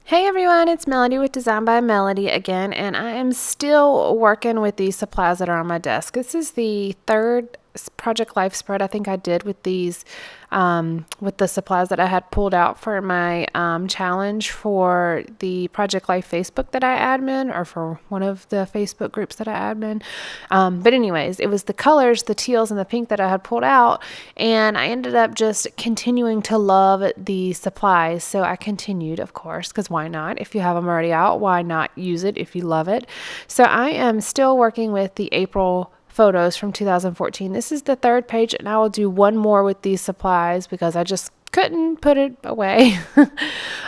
Hey everyone, it's Melody with Design by Melody again, and I am still working with these supplies that are on my desk. This is the third Project Life spread I think I did with these, with the supplies that I had pulled out for my challenge for the Project Life Facebook that I admin, or for one of the Facebook groups that I admin. But anyways, it was the colors, the teals and the pink that I had pulled out, and I ended up just continuing to love the supplies. So I continued, of course, because why not? If you have them already out, why not use it if you love it? So I am still working with the April photos from 2014. This is the third page, and I will do one more with these supplies because I just couldn't put it away.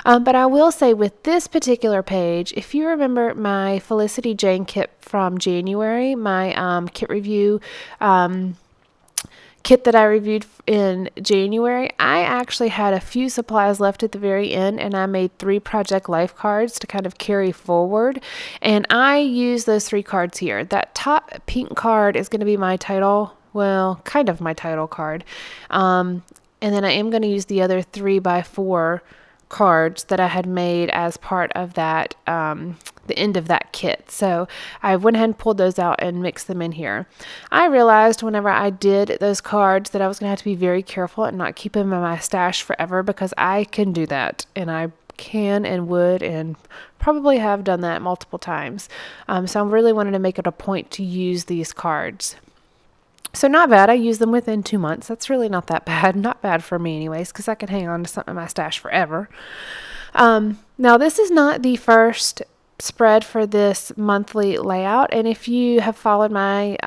But I will say with this particular page, if you remember my Felicity Jane kit from January, my kit review kit that I reviewed in January, I actually had a few supplies left at the very end, and I made 3 Project Life cards to kind of carry forward, and I use those 3 cards here. That top pink card is going to be my title, well, kind of my title card, and then I am going to use the other 3x4 cards that I had made as part of that, the end of that kit. So I went ahead and pulled those out and mixed them in here. I realized whenever I did those cards that I was going to have to be very careful and not keep them in my stash forever, because I can do that, and I can and would and probably have done that multiple times. So I really wanted to make it a point to use these cards. So not bad. I used them within 2 months. That's really not that bad. Not bad for me anyways, because I can hang on to something in my stash forever. Now this is not the first spread for this monthly layout, and if you have followed my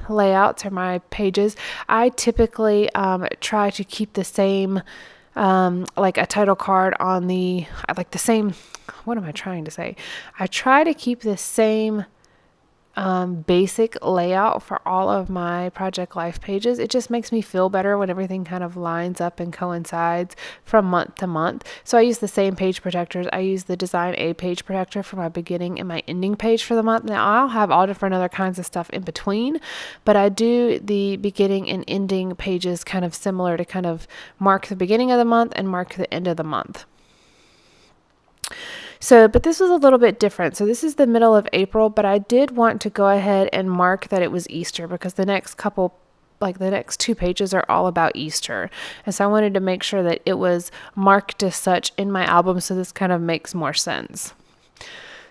layouts or my pages, I typically try to keep the same like a title card on the same, what am I trying to say? I try to keep the same basic layout for all of my Project Life pages. It just makes me feel better when everything kind of lines up and coincides from month to month. So I use the same page protectors. I use the Design A page protector for my beginning and my ending page for the month. Now I'll have all different other kinds of stuff in between, but I do the beginning and ending pages kind of similar to kind of mark the beginning of the month and mark the end of the month. So, but this was a little bit different. So this is the middle of April, but I did want to go ahead and mark that it was Easter, because the next couple, like the next 2 pages, are all about Easter. And so I wanted to make sure that it was marked as such in my album, so this kind of makes more sense.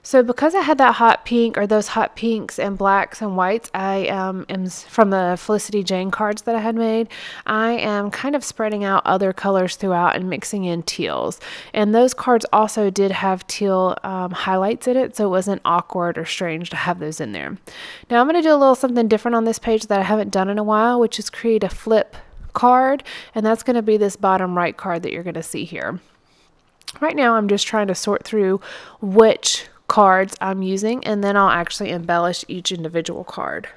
So because I had that hot pink, or those hot pinks and blacks and whites, I am from the Felicity Jane cards that I had made, I am kind of spreading out other colors throughout and mixing in teals. And those cards also did have teal highlights in it, so it wasn't awkward or strange to have those in there. Now I'm going to do a little something different on this page that I haven't done in a while, which is create a flip card, and that's going to be this bottom right card that you're going to see here. Right now I'm just trying to sort through which cards I'm using, and then I'll actually embellish each individual card.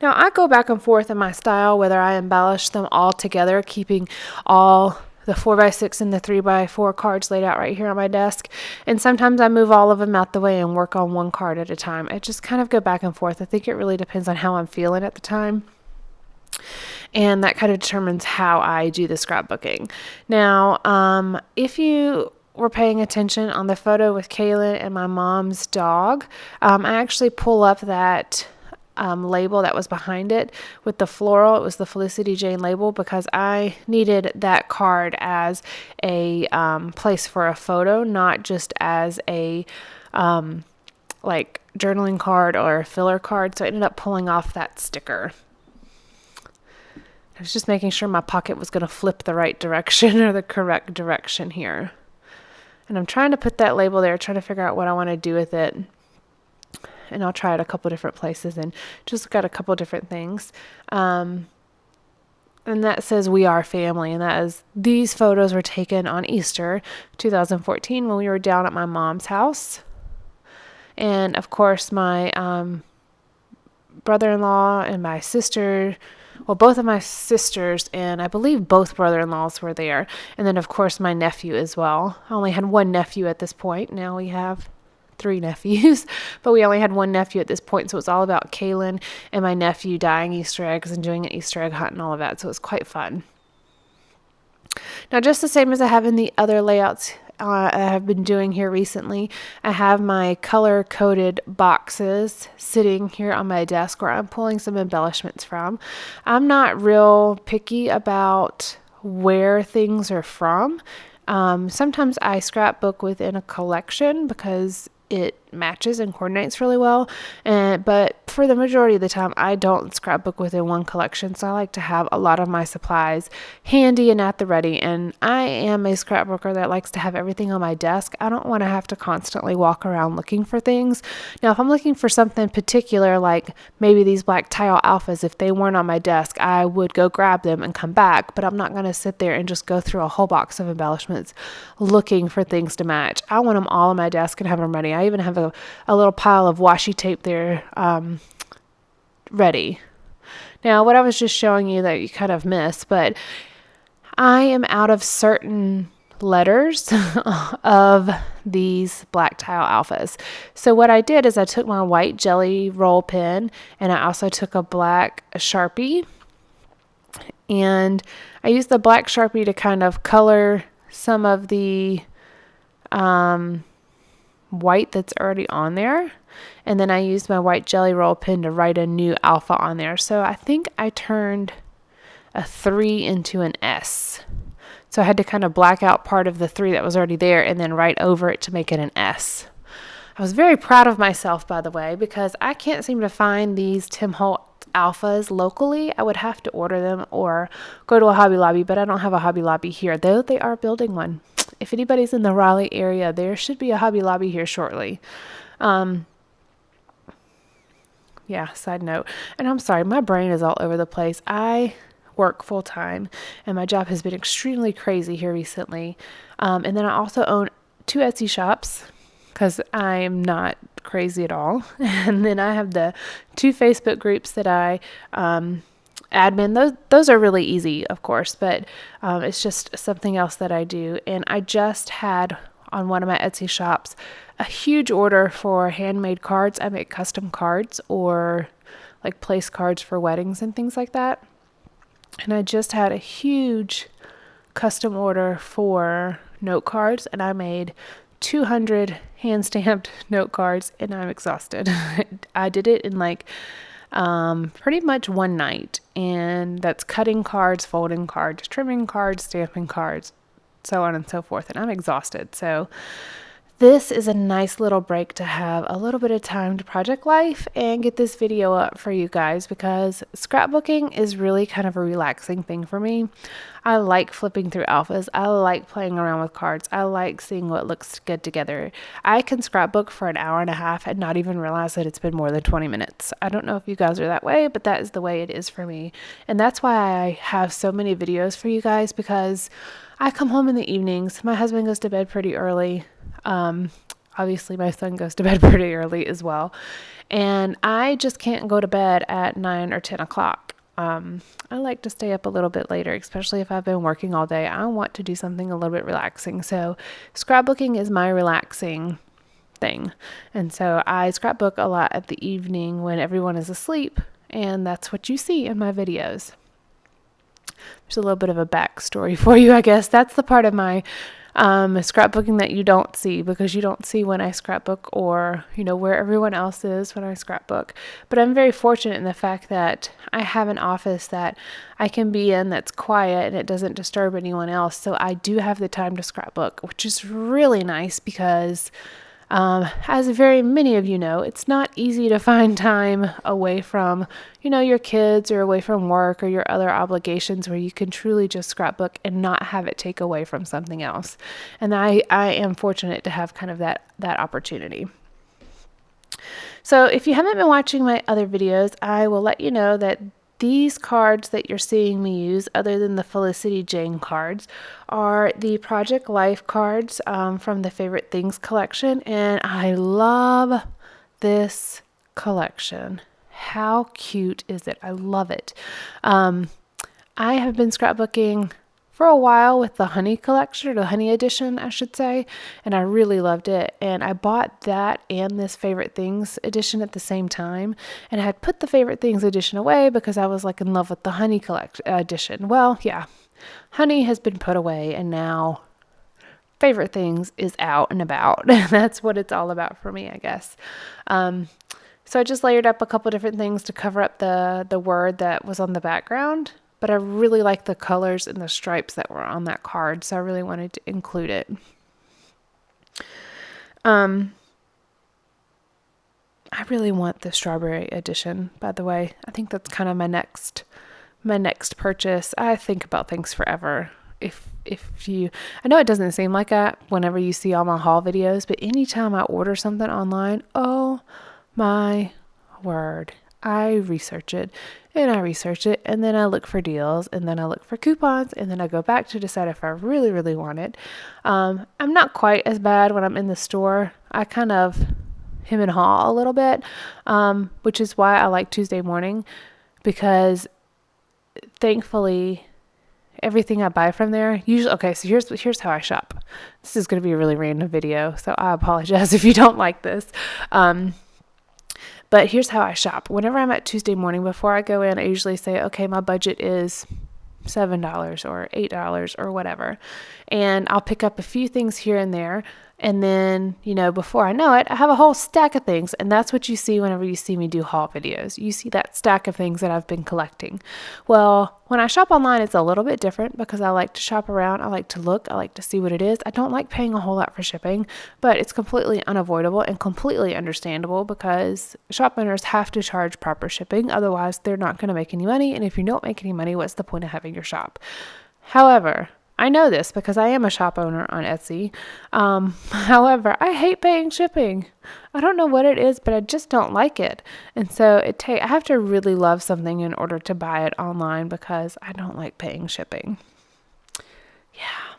Now I go back and forth in my style whether I embellish them all together, keeping all the 4x6 and the 3x4 cards laid out right here on my desk, and sometimes I move all of them out the way and work on one card at a time. I just kind of go back and forth. I think it really depends on how I'm feeling at the time, and that kind of determines how I do the scrapbooking. Now if you were paying attention on the photo with Kaylin and my mom's dog, I actually pull up that label that was behind it with the floral. It was the Felicity Jane label, because I needed that card as a place for a photo, not just as a like journaling card or a filler card. So I ended up pulling off that sticker. I was just making sure my pocket was going to flip the right direction, or the correct direction here. And I'm trying to put that label there, trying to figure out what I want to do with it. And I'll try it a couple different places and just got a couple different things. And that says "We Are Family." And that is, these photos were taken on Easter 2014 when we were down at my mom's house. And of course my brother-in-law and my sister, well, both of my sisters and I believe both brother-in-laws were there. And then, of course, my nephew as well. I only had one nephew at this point. Now we have 3 nephews, but we only had one nephew at this point. So it's all about Kaylin and my nephew dyeing Easter eggs and doing an Easter egg hunt and all of that. So it was quite fun. Now, just the same as I have in the other layouts I have been doing here recently. I have my color-coded boxes sitting here on my desk where I'm pulling some embellishments from. I'm not real picky about where things are from. Sometimes I scrapbook within a collection because it matches and coordinates really well, but for the majority of the time I don't scrapbook within one collection, so I like to have a lot of my supplies handy and at the ready. And I am a scrapbooker that likes to have everything on my desk. I don't want to have to constantly walk around looking for things. Now if I'm looking for something particular, like maybe these black tile alphas, if they weren't on my desk I would go grab them and come back, but I'm not going to sit there and just go through a whole box of embellishments looking for things to match. I want them all on my desk and have them ready. I even have a little pile of washi tape there ready. Now, what I was just showing you that you kind of missed, but I am out of certain letters of these black tile alphas. So what I did is I took my white jelly roll pen and I also took a black Sharpie, and I used the black Sharpie to kind of color some of the white that's already on there, and then I used my white jelly roll pen to write a new alpha on there. So I think I turned a 3 into an S. So I had to kind of black out part of the 3 that was already there and then write over it to make it an S. I was very proud of myself, by the way, because I can't seem to find these Tim Holtz alphas locally. I would have to order them or go to a Hobby Lobby, but I don't have a Hobby Lobby here, though they are building one. If anybody's in the Raleigh area, there should be a Hobby Lobby here shortly. Yeah, side note. And I'm sorry, my brain is all over the place. I work full time and my job has been extremely crazy here recently. And then I also own 2 Etsy shops because I'm not crazy at all. And then I have the 2 Facebook groups that I admin. Those are really easy, of course, but it's just something else that I do. And I just had on one of my Etsy shops a huge order for handmade cards. I make custom cards or like place cards for weddings and things like that. And I just had a huge custom order for note cards, and I made 200 hand stamped note cards, and I'm exhausted. I did it in like pretty much one night, and that's cutting cards, folding cards, trimming cards, stamping cards, so on and so forth, and I'm exhausted. So this is a nice little break to have a little bit of time to project life and get this video up for you guys, because scrapbooking is really kind of a relaxing thing for me. I like flipping through alphas. I like playing around with cards. I like seeing what looks good together. I can scrapbook for an hour and a half and not even realize that it's been more than 20 minutes. I don't know if you guys are that way, but that is the way it is for me. And that's why I have so many videos for you guys, because I come home in the evenings. My husband goes to bed pretty early. Obviously my son goes to bed pretty early as well. And I just can't go to bed at 9 or 10 o'clock. I like to stay up a little bit later, especially if I've been working all day. I want to do something a little bit relaxing. So scrapbooking is my relaxing thing. And so I scrapbook a lot at the evening when everyone is asleep. And that's what you see in my videos. There's a little bit of a backstory for you, I guess. That's the part of my scrapbooking that you don't see, because you don't see when I scrapbook or, where everyone else is when I scrapbook. But I'm very fortunate in the fact that I have an office that I can be in that's quiet and it doesn't disturb anyone else. So I do have the time to scrapbook, which is really nice because as very many of you know, it's not easy to find time away from, your kids or away from work or your other obligations where you can truly just scrapbook and not have it take away from something else. And I am fortunate to have kind of that opportunity. So if you haven't been watching my other videos, I will let you know that these cards that you're seeing me use, other than the Felicity Jane cards, are the Project Life cards from the Favorite Things collection. And I love this collection. How cute is it? I love it. I have been scrapbooking for a while with the Honey collection, or the Honey edition, I should say, and I really loved it. And I bought that and this Favorite Things edition at the same time, and I had put the Favorite Things edition away because I was like in love with the Honey edition. Well, yeah, Honey has been put away, and now favorite things is out and about. That's what it's all about for me, I guess. So I just layered up a couple different things to cover up the word that was on the background, but I really like the colors and the stripes that were on that card, so I really wanted to include it. I really want the strawberry edition, by the way. I think that's kind of my next purchase. I think about things forever. If you, I know it doesn't seem like that whenever you see all my haul videos, but anytime I order something online, oh my word, I research it and I research it, and then I look for deals, and then I look for coupons, and then I go back to decide if I really, really want it. I'm not quite as bad when I'm in the store. I kind of him and haw a little bit, which is why I like Tuesday morning, because thankfully everything I buy from there usually, okay, so here's how I shop. This is going to be a really random video, so I apologize if you don't like this. But here's how I shop. Whenever I'm at Tuesday morning, before I go in, I usually say, okay, my budget is $7 or $8 or whatever. And I'll pick up a few things here and there. And then, before I know it, I have a whole stack of things. And that's what you see whenever you see me do haul videos. You see that stack of things that I've been collecting. Well, when I shop online, it's a little bit different because I like to shop around. I like to look. I like to see what it is. I don't like paying a whole lot for shipping, but it's completely unavoidable and completely understandable because shop owners have to charge proper shipping. Otherwise, they're not going to make any money. And if you don't make any money, what's the point of having your shop? However, I know this because I am a shop owner on Etsy. However, I hate paying shipping. I don't know what it is, but I just don't like it. And so I have to really love something in order to buy it online because I don't like paying shipping. Yeah,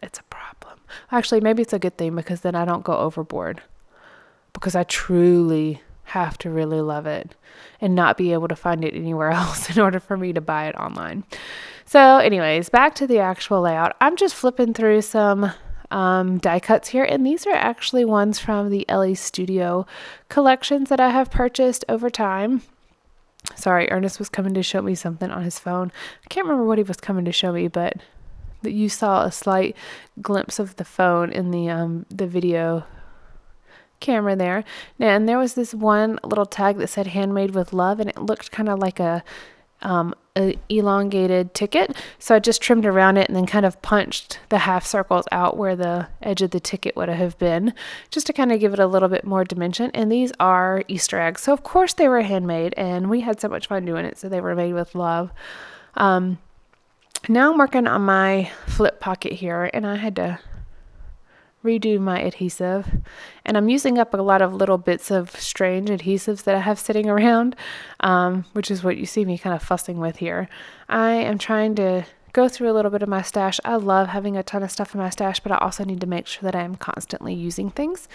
it's a problem. Actually, maybe it's a good thing because then I don't go overboard, because I truly have to really love it and not be able to find it anywhere else in order for me to buy it online. So anyways, back to the actual layout. I'm just flipping through some die cuts here, and these are actually ones from the LA Studio collections that I have purchased over time. Sorry, Ernest was coming to show me something on his phone. I can't remember what he was coming to show me, but that you saw a slight glimpse of the phone in the video camera there. And there was this one little tag that said handmade with love, and it looked kind of like a elongated ticket. So I just trimmed around it and then kind of punched the half circles out where the edge of the ticket would have been, just to kind of give it a little bit more dimension. And these are Easter eggs. So of course they were handmade, and we had so much fun doing it. So they were made with love. Now I'm working on my flip pocket here, and I had to redo my adhesive, and I'm using up a lot of little bits of strange adhesives that I have sitting around, which is what you see me kind of fussing with here. I am trying to go through a little bit of my stash. I love having a ton of stuff in my stash, but I also need to make sure that I'm constantly using things.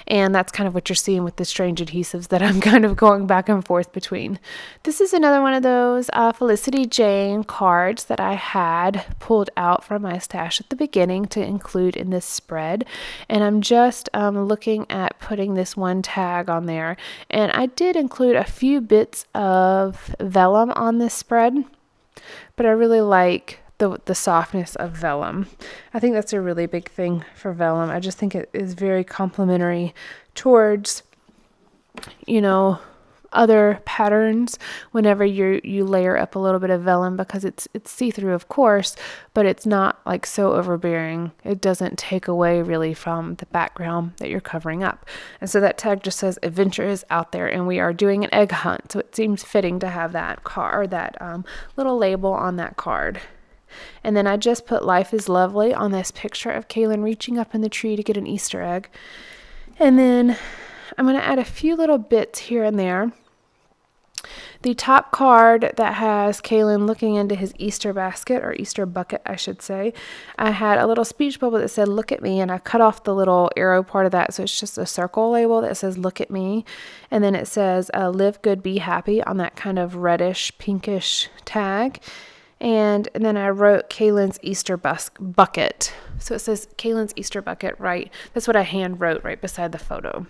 And that's kind of what you're seeing with the strange adhesives that I'm kind of going back and forth between. This is another one of those Felicity Jane cards that I had pulled out from my stash at the beginning to include in this spread. And I'm just looking at putting this one tag on there. And I did include a few bits of vellum on this spread, but I really like the softness of vellum. I think that's a really big thing for vellum. I just think it is very complementary towards, other patterns whenever you layer up a little bit of vellum, because it's see-through, of course, but it's not like so overbearing. It doesn't take away really from the background that you're covering up. And so that tag just says adventure is out there, and we are doing an egg hunt. So it seems fitting to have that card, that little label on that card. And then I just put life is lovely on this picture of Kaylin reaching up in the tree to get an Easter egg. And then I'm going to add a few little bits here and there. The top card that has Kaylin looking into his Easter basket, or Easter bucket, I should say, I had a little speech bubble that said, look at me, and I cut off the little arrow part of that, so it's just a circle label that says, look at me, and then it says, live good, be happy, on that kind of reddish, pinkish tag. And then I wrote Kaylin's Easter bucket. So it says Kaylin's Easter bucket, right? That's what I hand wrote right beside the photo.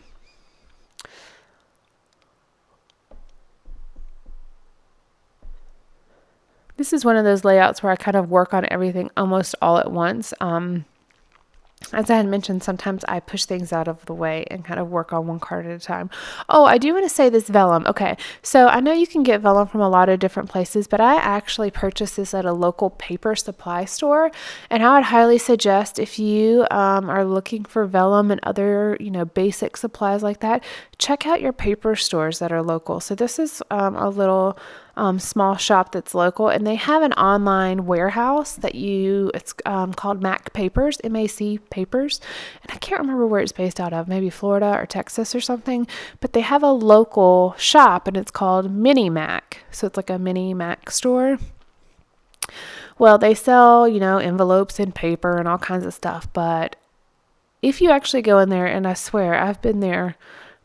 This is one of those layouts where I kind of work on everything almost all at once. as I had mentioned, sometimes I push things out of the way and kind of work on one card at a time. Oh, I do want to say this vellum. Okay, so I know you can get vellum from a lot of different places, but I actually purchased this at a local paper supply store, and I would highly suggest if you are looking for vellum and other, basic supplies like that, check out your paper stores that are local. So this is a little small shop that's local, and they have an online warehouse it's called Mac Papers, MAC Papers, and I can't remember where it's based out of, maybe Florida or Texas or something, but they have a local shop and it's called Mini Mac. So it's like a mini Mac store. Well, they sell, envelopes and paper and all kinds of stuff, but if you actually go in there, and I swear I've been there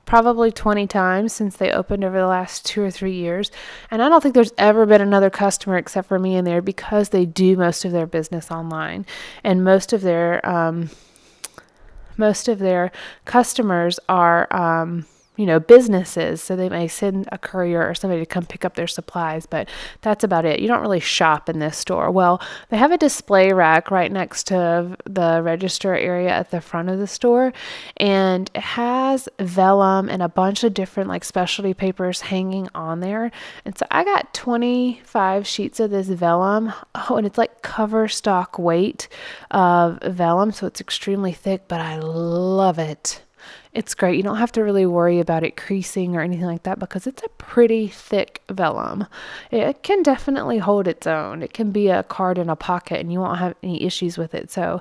probably 20 times since they opened over the last 2 or 3 years. And I don't think there's ever been another customer except for me in there, because they do most of their business online. And most of their customers are, businesses. So they may send a courier or somebody to come pick up their supplies, but that's about it. You don't really shop in this store. Well, they have a display rack right next to the register area at the front of the store, and it has vellum and a bunch of different like specialty papers hanging on there. And so I got 25 sheets of this vellum. Oh, and it's like cover stock weight of vellum, so it's extremely thick, but I love it. It's great. You don't have to really worry about it creasing or anything like that, because it's a pretty thick vellum. It can definitely hold its own. It can be a card in a pocket and you won't have any issues with it. So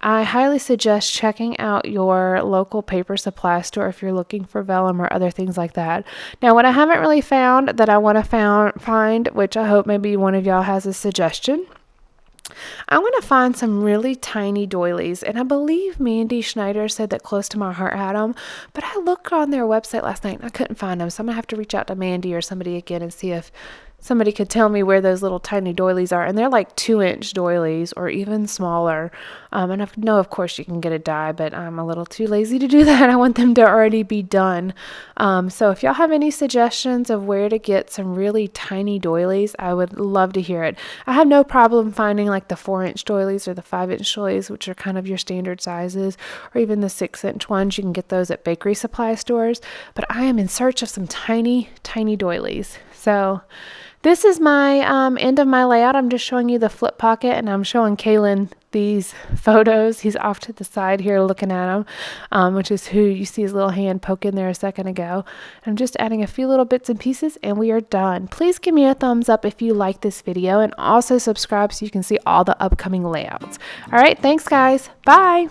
I highly suggest checking out your local paper supply store if you're looking for vellum or other things like that. Now, what I haven't really found that I want to find, which I hope maybe one of y'all has a suggestion, I want to find some really tiny doilies, and I believe Mandy Schneider said that Close to My Heart had them, but I looked on their website last night and I couldn't find them, so I'm going to have to reach out to Mandy or somebody again and see if somebody could tell me where those little tiny doilies are. And they're like 2-inch doilies or even smaller. And I know, of course, you can get a die, but I'm a little too lazy to do that. I want them to already be done. So if y'all have any suggestions of where to get some really tiny doilies, I would love to hear it. I have no problem finding like the 4-inch doilies or the 5-inch doilies, which are kind of your standard sizes, or even the 6-inch ones. You can get those at bakery supply stores. But I am in search of some tiny, tiny doilies. So this is my end of my layout. I'm just showing you the flip pocket, and I'm showing Kaylin these photos. He's off to the side here looking at them, which is who you see his little hand poking there a second ago. I'm just adding a few little bits and pieces, and we are done. Please give me a thumbs up if you like this video, and also subscribe so you can see all the upcoming layouts. All right, thanks guys. Bye.